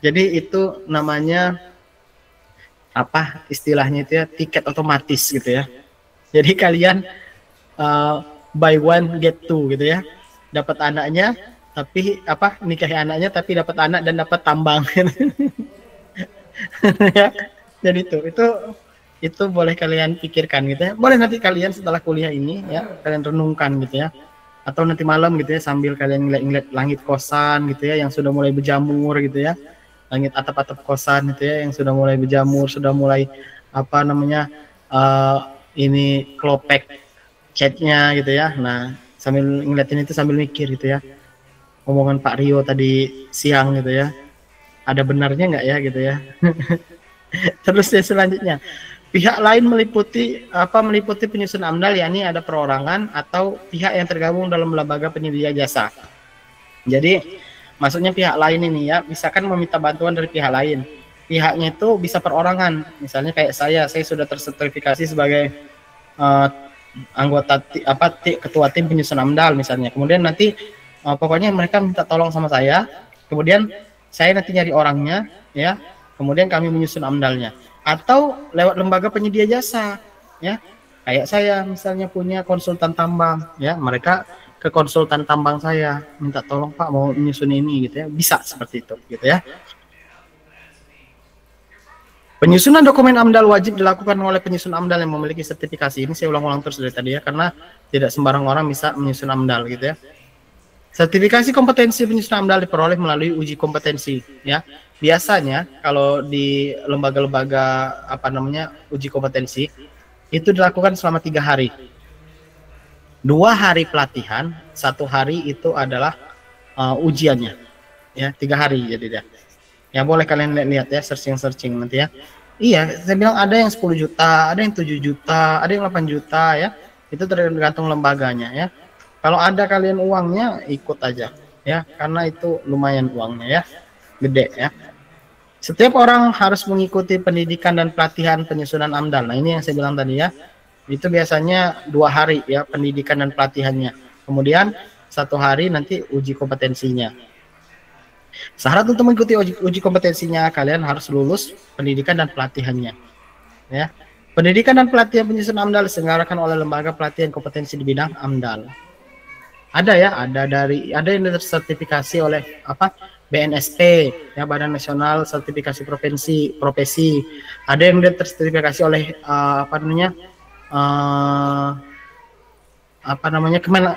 Jadi itu namanya apa istilahnya itu ya, tiket otomatis gitu ya. Jadi kalian buy one get two gitu ya, dapat anaknya tapi nikahi anaknya tapi dapat anak dan dapat tambang. Ya jadi itu Itu boleh kalian pikirkan gitu ya. Boleh nanti kalian setelah kuliah ini ya, kalian renungkan gitu ya. Atau nanti malam gitu ya, sambil kalian ngeliat langit kosan gitu ya, yang sudah mulai berjamur gitu ya. Langit atap-atap kosan gitu ya, yang sudah mulai berjamur, sudah mulai apa namanya, ini klopek catnya gitu ya. Nah, sambil ngeliatin itu sambil mikir gitu ya. Omongan Pak Rio tadi siang gitu ya. Ada benarnya nggak ya gitu ya. Terus ya selanjutnya, pihak lain meliputi penyusun AMDAL, yakni ada perorangan atau pihak yang tergabung dalam lembaga penyedia jasa. Jadi maksudnya pihak lain ini ya, misalkan meminta bantuan dari pihak lain. Pihaknya itu bisa perorangan. Misalnya kayak saya sudah tersertifikasi sebagai anggota ketua tim penyusun AMDAL misalnya. Kemudian nanti pokoknya mereka minta tolong sama saya. Kemudian saya nanti nyari orangnya ya. Kemudian kami menyusun AMDALnya. Atau lewat lembaga penyedia jasa ya. Kayak saya misalnya punya konsultan tambang ya, mereka ke konsultan tambang saya minta tolong Pak mau menyusun ini gitu ya. Bisa seperti itu gitu ya. Penyusunan dokumen AMDAL wajib dilakukan oleh penyusun AMDAL yang memiliki sertifikasi. Ini saya ulang-ulang terus dari tadi ya, karena tidak sembarang orang bisa menyusun AMDAL gitu ya. Sertifikasi kompetensi penyusun AMDAL diperoleh melalui uji kompetensi ya. Biasanya kalau di lembaga-lembaga uji kompetensi itu dilakukan selama 3 hari. 2 hari pelatihan, 1 hari itu adalah ujiannya ya, 3 hari jadi ya. Boleh kalian lihat ya, searching nanti ya. Iya, saya bilang ada yang 10 juta, ada yang 7 juta, ada yang 8 juta ya. Itu tergantung lembaganya ya. Kalau ada kalian uangnya, ikut aja ya, karena itu lumayan uangnya ya, gede ya. Setiap orang harus mengikuti pendidikan dan pelatihan penyusunan AMDAL. Nah, ini yang saya bilang tadi ya. Itu biasanya 2 hari ya pendidikan dan pelatihannya. Kemudian 1 hari nanti uji kompetensinya. Syarat untuk mengikuti uji kompetensinya, kalian harus lulus pendidikan dan pelatihannya. Ya. Pendidikan dan pelatihan penyusunan AMDAL diselenggarakan oleh lembaga pelatihan kompetensi di bidang AMDAL. Ada ya, ada yang tersertifikasi oleh BNSP ya, Badan Nasional Sertifikasi Profesi. Ada yang tersertifikasi oleh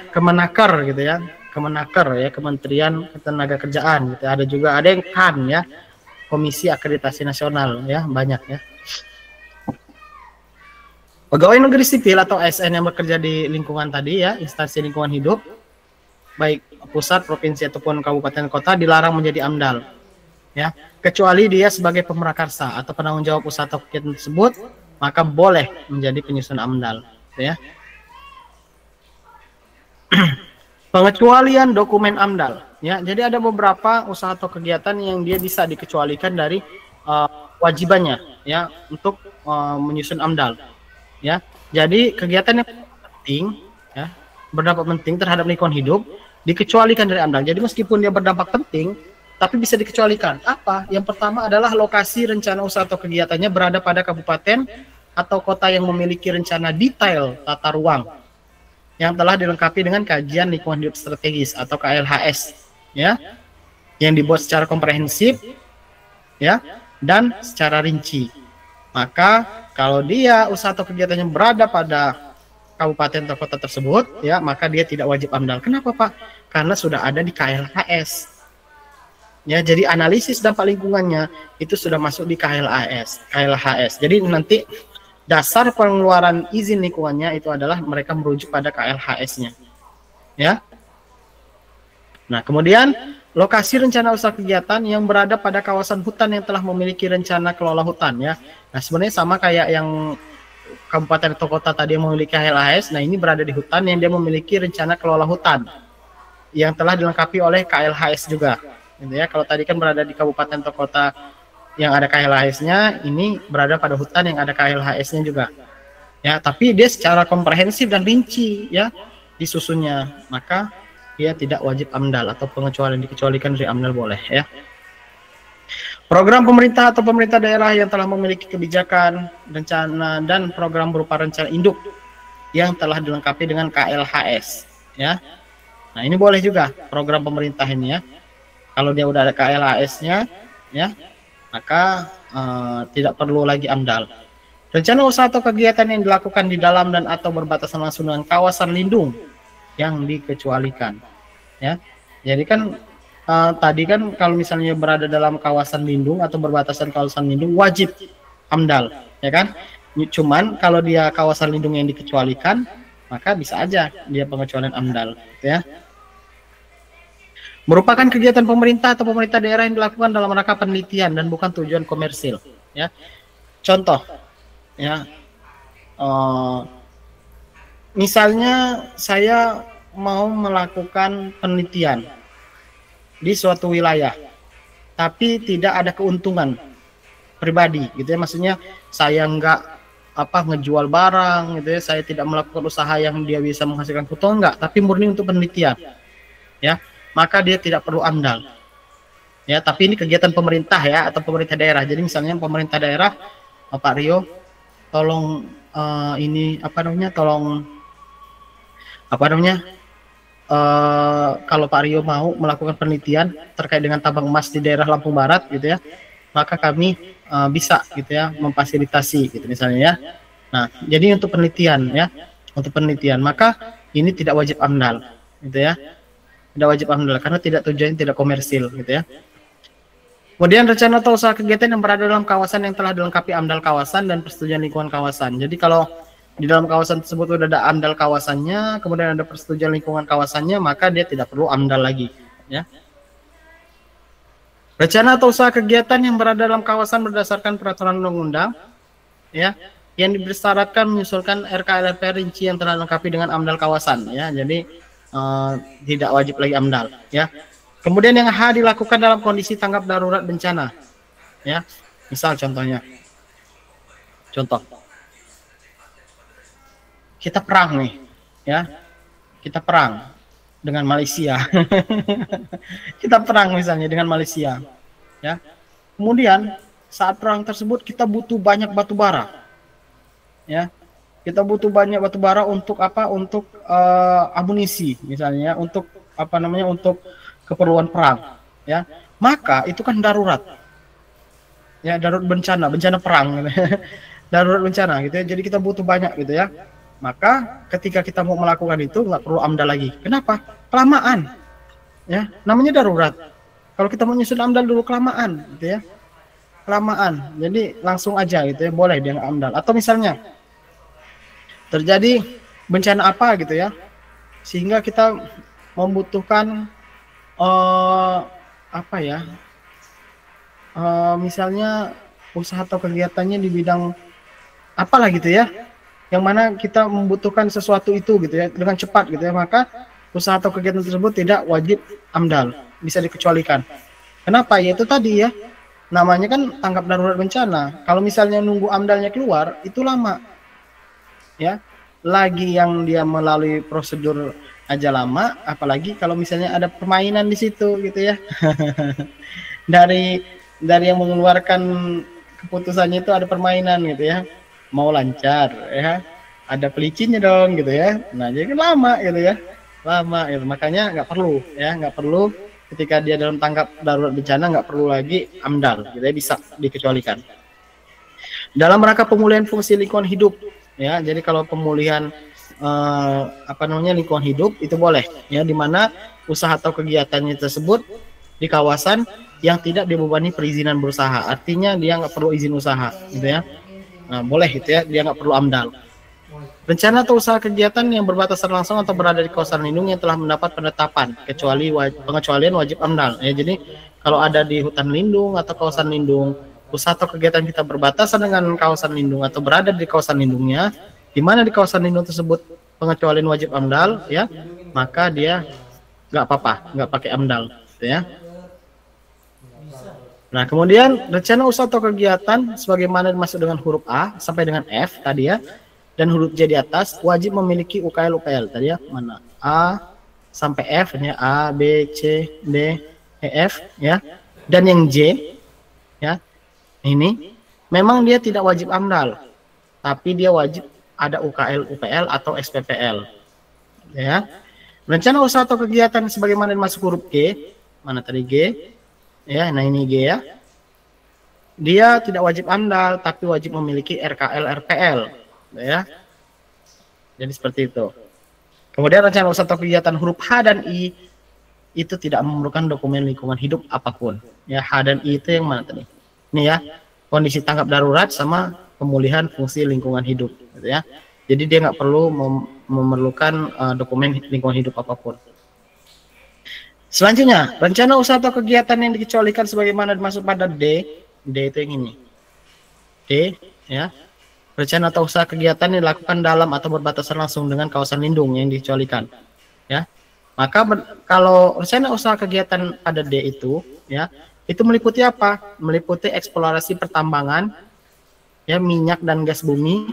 Kemenaker gitu ya. Kemenaker ya, Kementerian Ketenagakerjaan gitu. Ada yang KAN ya, Komisi Akreditasi Nasional ya, banyak ya. Pegawai negeri sipil atau ASN yang bekerja di lingkungan tadi ya, instansi lingkungan hidup, baik pusat, provinsi ataupun kabupaten kota, dilarang menjadi AMDAL ya, kecuali dia sebagai pemrakarsa atau penanggung jawab usaha atau kegiatan tersebut, maka boleh menjadi penyusun AMDAL ya. Pengecualian dokumen AMDAL ya, jadi ada beberapa usaha atau kegiatan yang dia bisa dikecualikan dari wajibannya ya untuk menyusun AMDAL ya. Jadi kegiatan yang penting ya, berdampak penting terhadap lingkungan hidup dikecualikan dari AMDAL. Jadi meskipun dia berdampak penting, tapi bisa dikecualikan. Apa? Yang pertama adalah lokasi rencana usaha atau kegiatannya berada pada kabupaten atau kota yang memiliki rencana detail tata ruang yang telah dilengkapi dengan kajian lingkungan hidup strategis atau KLHS, ya, yang dibuat secara komprehensif, ya, dan secara rinci. Maka kalau dia usaha atau kegiatannya berada pada kabupaten atau kota tersebut, ya, maka dia tidak wajib AMDAL. Kenapa, Pak? Karena sudah ada di KLHS. Ya, jadi analisis dampak lingkungannya itu sudah masuk di KLHS. Jadi nanti dasar pengeluaran izin lingkungannya itu adalah mereka merujuk pada KLHS-nya. Ya. Nah, kemudian lokasi rencana usaha kegiatan yang berada pada kawasan hutan yang telah memiliki rencana kelola hutan, ya. Nah, sebenarnya sama kayak yang kabupaten atau kota tadi yang memiliki KLHS. Nah, ini berada di hutan yang dia memiliki rencana kelola hutan yang telah dilengkapi oleh KLHS juga. Gitu ya. Kalau tadi kan berada di kabupaten atau kota yang ada KLHS-nya, ini berada pada hutan yang ada KLHS-nya juga. Ya, tapi dia secara komprehensif dan rinci, ya, disusunnya. Maka dia tidak wajib AMDAL atau pengecualian dikecualikan dari AMDAL boleh, ya. Program pemerintah atau pemerintah daerah yang telah memiliki kebijakan, rencana dan program berupa rencana induk yang telah dilengkapi dengan KLHS, ya. Nah, ini boleh juga program pemerintah ini, ya. Kalau dia udah ada KLHS-nya, ya, maka tidak perlu lagi AMDAL. Rencana usaha atau kegiatan yang dilakukan di dalam dan atau berbatasan langsung dengan kawasan lindung yang dikecualikan. Ya, jadi kan tadi kan kalau misalnya berada dalam kawasan lindung atau berbatasan kawasan lindung wajib AMDAL, ya kan? Cuman kalau dia kawasan lindung yang dikecualikan, maka bisa aja dia pengecualian AMDAL, ya. Merupakan kegiatan pemerintah atau pemerintah daerah yang dilakukan dalam rangka penelitian dan bukan tujuan komersil, ya. Contoh, ya, misalnya saya mau melakukan penelitian di suatu wilayah, tapi tidak ada keuntungan pribadi, gitu ya. Maksudnya saya nggak ngejual barang, gitu ya. Saya tidak melakukan usaha yang dia bisa menghasilkan keuntungan, enggak, tapi murni untuk penelitian, ya. Maka dia tidak perlu AMDAL, ya. Tapi ini kegiatan pemerintah, ya, atau pemerintah daerah. Jadi misalnya pemerintah daerah, Pak Rio, tolong kalau Pak Rio mau melakukan penelitian terkait dengan tambang emas di daerah Lampung Barat, gitu ya, maka kami bisa, gitu ya, memfasilitasi, gitu misalnya, ya. Nah, jadi untuk penelitian, ya, maka ini tidak wajib AMDAL, gitu ya. Tidak wajib AMDAL karena tujuannya tidak komersil, gitu ya. Kemudian rencana atau usaha kegiatan yang berada dalam kawasan yang telah dilengkapi AMDAL kawasan dan persetujuan lingkungan kawasan. Jadi kalau di dalam kawasan tersebut sudah ada AMDAL kawasannya, kemudian ada persetujuan lingkungan kawasannya, maka dia tidak perlu AMDAL lagi, ya. Rencana atau usaha kegiatan yang berada dalam kawasan berdasarkan peraturan undang-undang, ya, yang dibersyaratkan menyusulkan RKLP rinci yang telah dilengkapi dengan AMDAL kawasan, ya. Jadi tidak wajib lagi AMDAL, ya. Kemudian yang H dilakukan dalam kondisi tanggap darurat bencana, ya. Misal contohnya, kita perang nih, ya, kita perang dengan Malaysia. Kita perang misalnya dengan Malaysia, ya. Kemudian saat perang tersebut kita butuh banyak batu bara, ya. Kita butuh banyak batu bara untuk apa? Untuk amunisi misalnya, untuk untuk keperluan perang, ya. Maka itu kan darurat, ya, darurat bencana perang, gitu. Darurat bencana, gitu ya. Jadi kita butuh banyak, gitu ya. Maka ketika kita mau melakukan itu nggak perlu AMDAL lagi. Kenapa? Kelamaan, ya. Namanya darurat. Kalau kita mau nyusun AMDAL dulu kelamaan, gitu ya. Kelamaan. Jadi langsung aja, gitu ya. Boleh dia nggak AMDAL. Atau misalnya terjadi bencana apa, gitu ya, sehingga kita membutuhkan misalnya usaha atau kegiatannya di bidang apalah, gitu ya, yang mana kita membutuhkan sesuatu itu, gitu ya, dengan cepat, gitu ya, maka usaha atau kegiatan tersebut tidak wajib AMDAL, bisa dikecualikan. Kenapa? Ya itu tadi, ya, namanya kan tanggap darurat bencana. Kalau misalnya nunggu AMDALnya keluar itu lama, ya. Lagi yang dia melalui prosedur aja lama, apalagi kalau misalnya ada permainan di situ, gitu ya. dari yang mengeluarkan keputusannya itu ada permainan, gitu ya, mau lancar, ya, ada pelicinnya dong, gitu ya. Nah, jadi kan lama, gitu ya, gitu. Makanya nggak perlu ketika dia dalam tanggap darurat bencana, nggak perlu lagi AMDAL, gitu ya, bisa dikecualikan. Dalam rangka pemulihan fungsi lingkungan hidup, ya, jadi kalau pemulihan lingkungan hidup itu boleh, ya, di mana usaha atau kegiatannya tersebut di kawasan yang tidak dibebani perizinan berusaha, artinya dia nggak perlu izin usaha, gitu ya. Nah, boleh, gitu ya, dia nggak perlu AMDAL. Rencana atau usaha kegiatan yang berbatasan langsung atau berada di kawasan lindung yang telah mendapat penetapan pengecualian wajib AMDAL, ya. Jadi kalau ada di hutan lindung atau kawasan lindung, usaha atau kegiatan kita berbatasan dengan kawasan lindung atau berada di kawasan lindungnya, di mana di kawasan lindung tersebut pengecualian wajib AMDAL, ya, maka dia nggak apa-apa, nggak pakai AMDAL, gitu ya. Nah, kemudian rencana usaha atau kegiatan sebagaimana dimaksud dengan huruf A sampai dengan F tadi, ya, dan huruf J di atas wajib memiliki UKL tadi, ya, mana A sampai F, ya, A B C D E F, ya, dan yang J, ya, ini memang dia tidak wajib AMDAL, tapi dia wajib ada UKL atau SPPL, ya. Rencana usaha atau kegiatan sebagaimana dimaksud huruf G, mana tadi G, ya, nah ini G, ya. dia tidak wajib AMDAL, tapi wajib memiliki RKL RPL, ya. Jadi seperti itu. Kemudian rencana usaha atau kegiatan huruf H dan I itu tidak memerlukan dokumen lingkungan hidup apapun. Ya, H dan I itu yang mana tadi? Ini ya, kondisi tanggap darurat sama pemulihan fungsi lingkungan hidup, gitu ya. Jadi dia nggak perlu memerlukan dokumen lingkungan hidup apapun. Selanjutnya, rencana usaha atau kegiatan yang dikecualikan sebagaimana dimaksud pada D itu yang ini. D, ya. Rencana atau usaha kegiatan yang dilakukan dalam atau berbatasan langsung dengan kawasan lindung yang dikecualikan, ya. Maka kalau rencana usaha kegiatan pada D itu, ya, itu meliputi apa? Meliputi eksplorasi pertambangan, ya, minyak dan gas bumi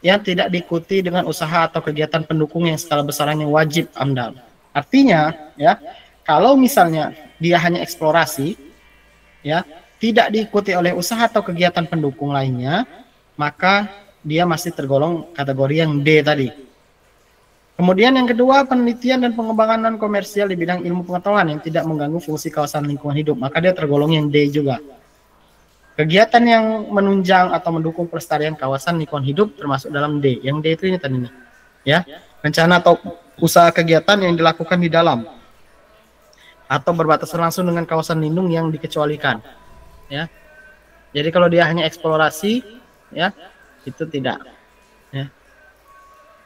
yang tidak diikuti dengan usaha atau kegiatan pendukung yang skala besarannya wajib AMDAL. Artinya, ya, kalau misalnya dia hanya eksplorasi, ya, tidak diikuti oleh usaha atau kegiatan pendukung lainnya, maka dia masih tergolong kategori yang D tadi. Kemudian yang kedua, penelitian dan pengembangan non komersial di bidang ilmu pengetahuan yang tidak mengganggu fungsi kawasan lingkungan hidup, maka dia tergolong yang D juga. Kegiatan yang menunjang atau mendukung pelestarian kawasan lingkungan hidup termasuk dalam D. Yang D itu ini tadi nih, ya, rencana atau usaha kegiatan yang dilakukan di dalam atau berbatasan langsung dengan kawasan lindung yang dikecualikan, ya. Jadi kalau dia hanya eksplorasi, ya, itu tidak, ya.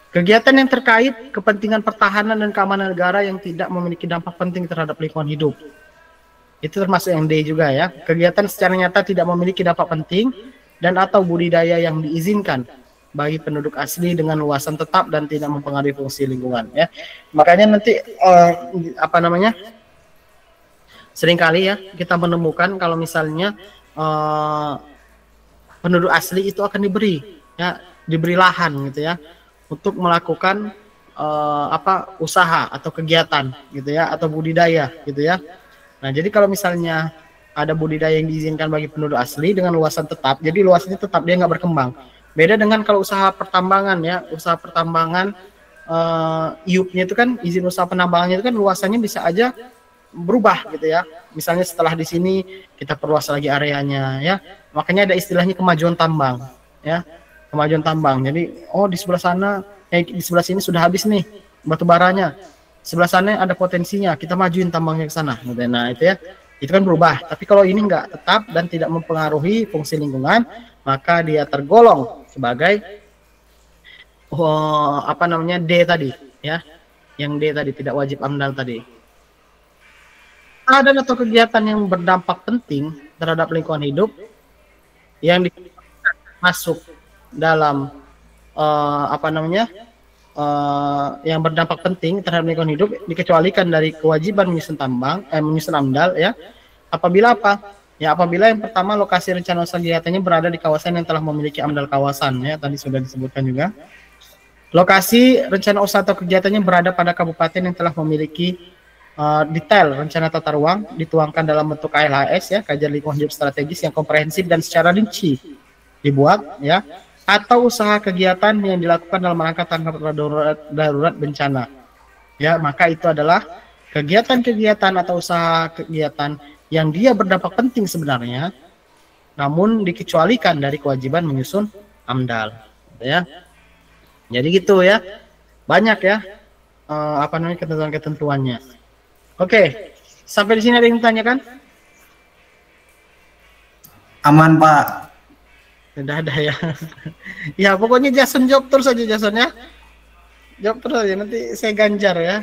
Kegiatan yang terkait kepentingan pertahanan dan keamanan negara yang tidak memiliki dampak penting terhadap lingkungan hidup, itu termasuk yang D juga, ya. Kegiatan secara nyata tidak memiliki dampak penting dan atau budidaya yang diizinkan bagi penduduk asli dengan luasan tetap dan tidak mempengaruhi fungsi lingkungan, ya. Makanya nanti seringkali, ya, kita menemukan kalau misalnya penduduk asli itu akan diberi lahan, gitu ya, untuk melakukan usaha atau kegiatan, gitu ya, atau budidaya, gitu ya. Nah, jadi kalau misalnya ada budidaya yang diizinkan bagi penduduk asli dengan luasan tetap, jadi luasannya tetap, dia nggak berkembang. Beda dengan kalau usaha pertambangan, ya, usaha pertambangan IUP-nya itu kan, izin usaha penambangannya itu kan luasannya bisa aja berubah, gitu ya. Misalnya setelah di sini kita perluas lagi areanya, ya. Makanya ada istilahnya kemajuan tambang, ya, kemajuan tambang. Jadi, oh, di sebelah sana, di sebelah sini sudah habis nih batu baranya. Sebelah sana ada potensinya, kita majuin tambangnya ke sana. Nah, itu, ya, itu kan berubah. Tapi kalau ini enggak, tetap dan tidak mempengaruhi fungsi lingkungan, maka dia tergolong sebagai D tadi, ya. Yang D tadi tidak wajib AMDAL tadi. Ada atau kegiatan yang berdampak penting terhadap lingkungan hidup yang masuk dalam yang berdampak penting terhadap lingkungan hidup dikecualikan dari kewajiban menyusun AMDAL, ya. Apabila apabila yang pertama lokasi rencana usaha kegiatannya berada di kawasan yang telah memiliki AMDAL kawasan, ya, tadi sudah disebutkan juga. Lokasi rencana usaha atau kegiatannya berada pada kabupaten yang telah memiliki detail rencana tata ruang dituangkan dalam bentuk KLHS, ya, kajian lingkungan hidup strategis yang komprehensif dan secara rinci dibuat, ya. Atau usaha kegiatan yang dilakukan dalam rangka tanggap darurat bencana, ya, maka itu adalah kegiatan-kegiatan atau usaha kegiatan yang dia berdampak penting sebenarnya, namun dikecualikan dari kewajiban menyusun AMDAL, ya. Jadi gitu, ya, banyak, ya, ketentuan-ketentuannya. Oke, sampai di sini ada yang ditanyakan? Aman, Pak. Sudah ada, ya. Ya, pokoknya Jason jawab terus aja, Jason, ya. Jawab terus aja, nanti saya ganjar, ya.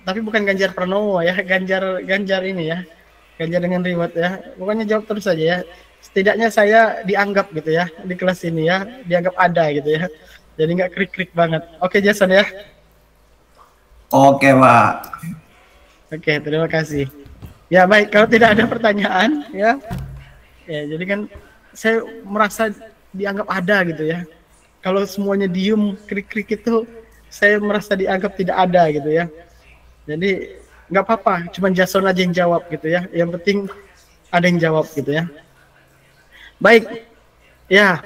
Tapi bukan Ganjar Pranowo, ya, Ganjar ini, ya. Ganjar dengan reward, ya. Pokoknya jawab terus aja, ya. Setidaknya saya dianggap, gitu, ya, di kelas ini, ya. Dianggap ada, gitu, ya. Jadi nggak krik-krik banget. Oke, Jason, ya. Oke, Pak. Oke, terima kasih. Ya, baik, kalau tidak ada pertanyaan, ya. Ya, jadi kan saya merasa dianggap ada, gitu, ya. Kalau semuanya diem krik-krik itu saya merasa dianggap tidak ada, gitu, ya. Jadi nggak apa-apa, cuma Jason aja yang jawab, gitu, ya. Yang penting ada yang jawab, gitu, ya. Baik, ya.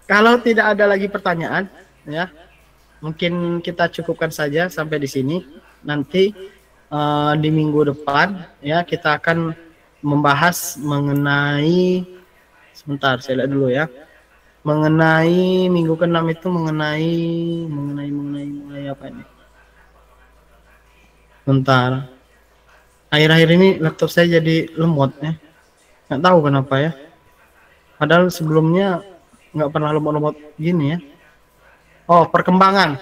Kalau tidak ada lagi pertanyaan, ya, mungkin kita cukupkan saja sampai di sini. Nanti di minggu depan, ya, kita akan membahas mengenai, sebentar saya lihat dulu ya, mengenai minggu ke-6 itu mengenai apa ini? Bentar. Akhir-akhir ini laptop saya jadi lemot ya. Nggak tahu kenapa ya. Padahal sebelumnya nggak pernah lemot-lemot gini ya. Oh, perkembangan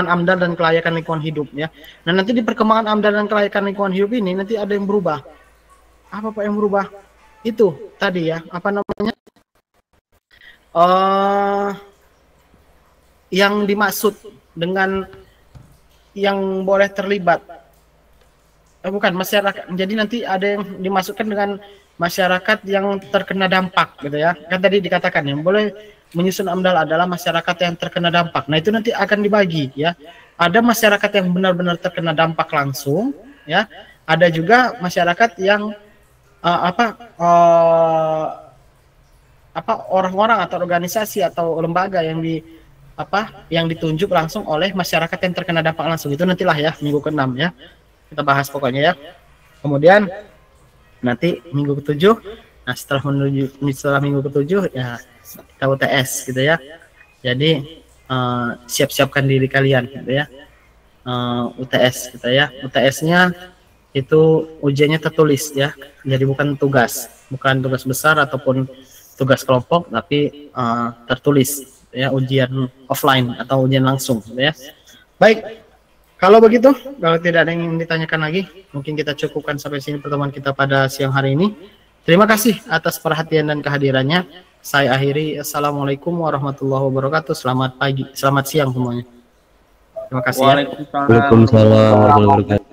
AMDAL dan kelayakan lingkungan hidup ya. Nah, nanti di perkembangan AMDAL dan kelayakan lingkungan hidup ini nanti ada yang berubah. Apa Pak yang berubah? Itu tadi ya, apa namanya? Yang dimaksud dengan yang boleh terlibat. Bukan masyarakat. Jadi nanti ada yang dimasukkan dengan masyarakat yang terkena dampak gitu ya. Kan tadi dikatakan yang boleh menyusun AMDAL adalah masyarakat yang terkena dampak. Nah, itu nanti akan dibagi ya. Ada masyarakat yang benar-benar terkena dampak langsung ya. Ada juga masyarakat yang orang-orang atau organisasi atau lembaga yang ditunjuk langsung oleh masyarakat yang terkena dampak langsung. Itu nantilah ya minggu ke-6 ya. Kita bahas pokoknya ya. Kemudian nanti minggu ke-7, nah setelah minggu ke-7 ya kita UTS gitu ya. Jadi siap-siapkan diri kalian gitu ya. UTS gitu ya. UTS-nya itu ujiannya tertulis ya. Jadi bukan tugas besar ataupun tugas kelompok, tapi tertulis ya, ujian offline atau ujian langsung gitu ya. Baik. Kalau begitu, kalau tidak ada yang ingin ditanyakan lagi, mungkin kita cukupkan sampai sini pertemuan kita pada siang hari ini. Terima kasih atas perhatian dan kehadirannya. Saya akhiri. Assalamualaikum warahmatullahi wabarakatuh. Selamat pagi, selamat siang semuanya. Terima kasih. Waalaikumsalam warahmatullahi wabarakatuh.